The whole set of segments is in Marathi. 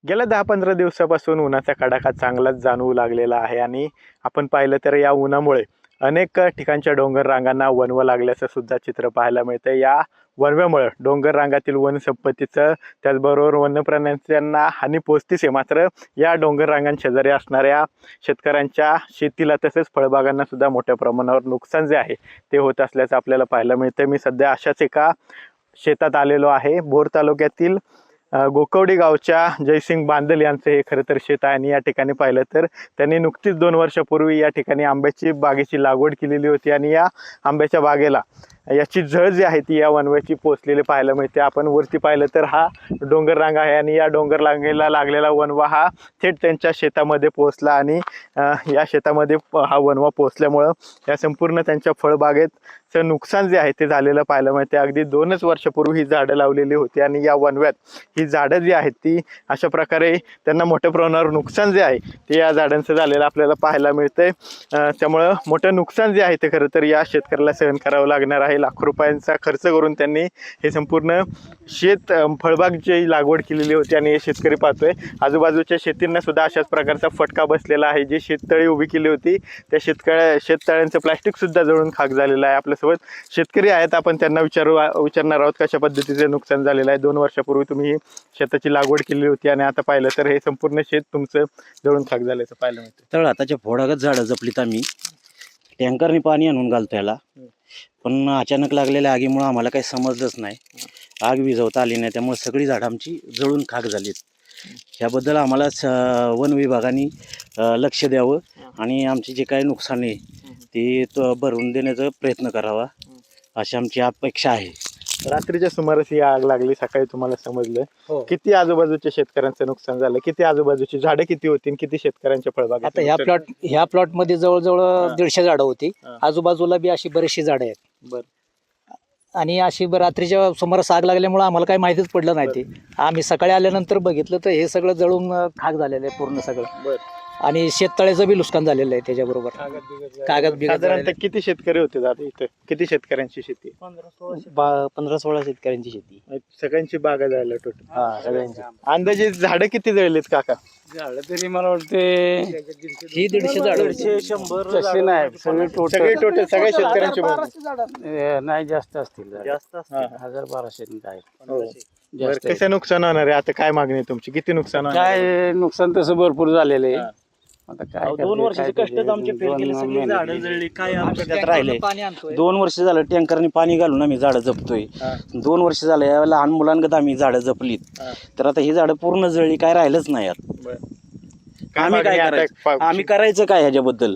गेल्या 10-15 दिवसापासून उन्हाचा कडाका चांगलाच जाणवू लागलेला आहे आणि आपण पाहिलं तर या उन्हामुळे अनेक ठिकाणच्या डोंगर रांगांना वणवं लागल्याचं सुद्धा चित्र पाहायला मिळतं। या वणव्यामुळे डोंगर रांगातील वनसंपत्तीचं त्याचबरोबर वन्यप्राण्यांना हानी पोहोचतेच आहे। मात्र या डोंगर रांगांशेजारी असणाऱ्या शेतकऱ्यांच्या शेतीला तसेच फळबागांना सुद्धा मोठ्या प्रमाणावर नुकसान जे आहे ते होत असल्याचं आपल्याला पाहायला मिळतं। मी सध्या अशाच एका शेतात आलेलो आहे। भोर तालुक्यातील गोकवडी गावच्या जयसिंग बांदल यांचं हे खरं तर शेत आहे आणि या ठिकाणी पाहिलं तर त्यांनी नुकतीच 2 वर्षापूर्वी या ठिकाणी आंब्याची बागेची लागवड केलेली होती आणि या आंब्याच्या बागेला याची झळ जी आहे ती या वणव्याची पोचलेली पाहायला मिळते। आपण वरती पाहिलं तर हा डोंगर रांग आहे आणि या डोंगर रांगेला लागलेला वणवा हा थेट त्यांच्या शेतामध्ये पोहोचला आणि या शेतामध्ये हा वणवा पोहोचल्यामुळं या संपूर्ण त्यांच्या फळबागेचं नुकसान जे आहे ते झालेलं पाहायला मिळते। अगदी 2च वर्षापूर्वी ही झाडं लावलेली होती आणि या वणव्यात ही झाडं जी आहेत ती अशा प्रकारे त्यांना मोठ्या प्रमाणावर नुकसान जे आहे ते या झाडांचं झालेलं आपल्याला पाहायला मिळतंय। त्यामुळं मोठं नुकसान जे आहे ते खरं तर या शेतकऱ्याला सहन करावं लागणार आहे। लाखो रुपयांचा खर्च करून त्यांनी हे संपूर्ण शेत फळबागची लागवड केलेली होती आणि हे शेतकरी पाहतोय आजूबाजूच्या शेतींना सुद्धा अशाच प्रकारचा फटका बसलेला आहे। जी शेततळी उभी केली होती त्या शेततळ्यांचं प्लास्टिक सुद्धा जळून खाक झालेलं आहे। आपल्यासोबत शेतकरी आहेत, आपण त्यांना विचारणार आहोत कशा पद्धतीचे नुकसान झालेलं आहे। 2 वर्षापूर्वी तुम्ही शेताची लागवड केली होती आणि आता पाहिलं तर हे संपूर्ण शेत तुमचं जळून खाक झाल्याचं पाहायला मिळतं। तर आताच्या फोडागत झाडं जपलीत आम्ही टँकरने पाणी आणून घालतो याला, पण अचानक लागलेल्या आगीमुळे आम्हाला काही समजलंच नाही, आग विझवता आली नाही, त्यामुळे सगळी झाडं आमची जळून खाक झालीत। ह्याबद्दल आम्हाला वन विभागाने लक्ष द्यावं आणि आमचे जे काही नुकसान आहे ते भरून देण्याचा प्रयत्न करावा अशी आमची अपेक्षा आहे। रात्रीच्या सुमारास ही आग लागली, सकाळी तुम्हाला समजलं किती आजूबाजूच्या शेतकऱ्यांचं नुकसान झालं, किती आजूबाजूची झाडं किती होती, किती शेतकऱ्यांच्या फळबाग? आता ह्या प्लॉट मध्ये जवळजवळ 150 झाडं होती, आजूबाजूला बी अशी बरीचशी झाडं आहेत। बर आणि अशी रात्रीच्या सुमारास आग लागल्यामुळे आम्हाला काही माहितीच पडलं नाही। ते आम्ही सकाळी आल्यानंतर बघितलं तर हे सगळं जळून खाक झालेलं आहे पूर्ण सगळं। बर आणि शेततळ्याचं बी नुकसान झालेलं आहे त्याच्याबरोबर। कागद बिगद साधारणतः किती शेतकरी होते दादा इथे? किती शेतकऱ्यांची शेती? 15-16 शेतकऱ्यांची शेती, सगळ्यांची बागा जायला टोटल? हा सगळ्यांची। अंदाजे झाडं किती जळलीत काका? झाडं तरी मला वाटते ही 150 झाडं, 100 तसे नाही, सगळे सगळे टोटल सगळ्या शेतकऱ्यांची बागा? नाही जास्त असतील, जास्त असतील। 1000-1200 काय हो. बरं, कसं नुकसान होणार आहे आता? काय मागणी आहे तुमची? किती नुकसान होणार आहे? काय नुकसान तसं भरपूर झालेलं आहे। आता काय 2 वर्षाचे कष्ट आमचे फेल गेले, सगळी झाडं जळली, काय आमच्यात राहिले। पाणी आणतोय। 2 वर्ष झालं टँकरने पाणी घालून आम्ही झाडं जपतोय। 2 वर्ष झालं या लहान मुलांगत आम्ही झाडं जपलीत, तर आता ही झाडं पूर्ण जळली, काय राहिलंच नाही यात। बरं. आम्ही काय आता करायचं? आम्ही करायचं काय ह्याच्याबद्दल?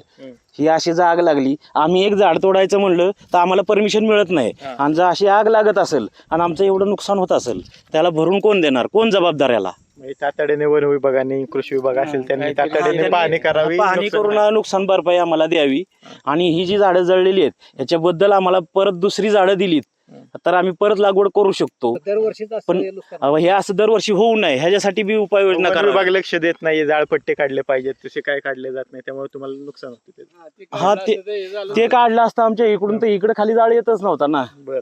ही अशी आग लागली, आम्ही एक झाड तोडायचं म्हणलं तर आम्हाला परमिशन मिळत नाही, आणि जर अशी आग लागत असेल आणि आमचं एवढं नुकसान होत असेल त्याला भरून कोण देणार, कोण जबाबदार याला? म्हणजे तातडीने वन विभागाने, कृषी विभाग असेल त्यांनी तातडीने पाहणी करावी, पाहणी करून नुकसान भरपाई आम्हाला द्यावी, आणि ही जी झाडं जळलेली आहेत याच्याबद्दल आम्हाला परत दुसरी झाडं दिलीत तर आम्ही परत लागवड करू शकतो। दरवर्षीच पण हे असं दरवर्षी होऊ नये ह्याच्यासाठी बी उपाययोजना वन करावी। विभाग लक्ष देत नाही, जाळपट्टे काढले पाहिजेत, तसे काय काढले जात नाही, त्यामुळे तुम्हाला नुकसान होते। हा, ते काढलं असतं आमच्या इकडून तर इकडे खाली जाळ येतच नव्हता ना। बर,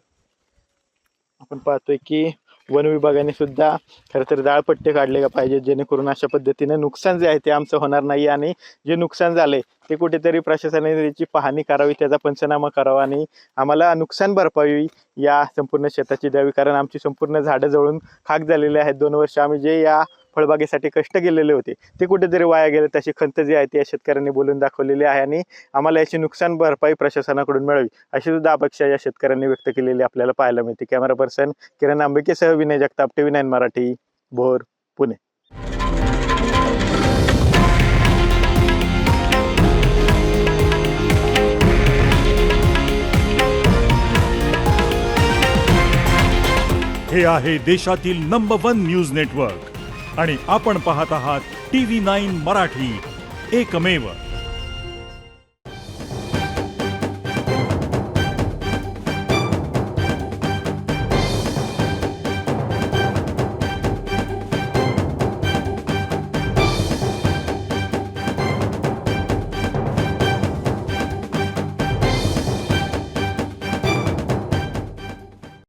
आपण पाहतोय की वन विभागाने सुद्धा खरं तर जाळपट्टे काढले पाहिजेत, जेणेकरून अशा पद्धतीने नुकसान जे आहे ते आमचं होणार नाही आणि जे नुकसान झाले ते कुठेतरी प्रशासनाने त्याची पाहणी करावी, त्याचा पंचनामा करावा आणि आम्हाला नुकसान भरपाई या संपूर्ण शेताची द्यावी, कारण आमची संपूर्ण झाडं जळून खाक झालेली आहेत। 2 वर्ष आम्ही जे या फळबागेसाठी कष्ट केलेले होते ते कुठेतरी वाया गेले, तशी खंत जी आहे ती या शेतकऱ्यांनी बोलून दाखवलेली आहे आणि आम्हाला याची नुकसान भरपाई प्रशासनाकडून मिळावी अशी सुद्धा अपेक्षा या शेतकऱ्यांनी व्यक्त केलेली आपल्याला पाहायला मिळते। कॅमेरा पर्सन किरण आंबेकेसह विनय जगताप, TV9 मराठी, भोर, पुणे। हे आहे देशातील नंबर 1 न्यूज नेटवर्क आणि आपण पाहत आहात TV9 मराठी, एकमेव।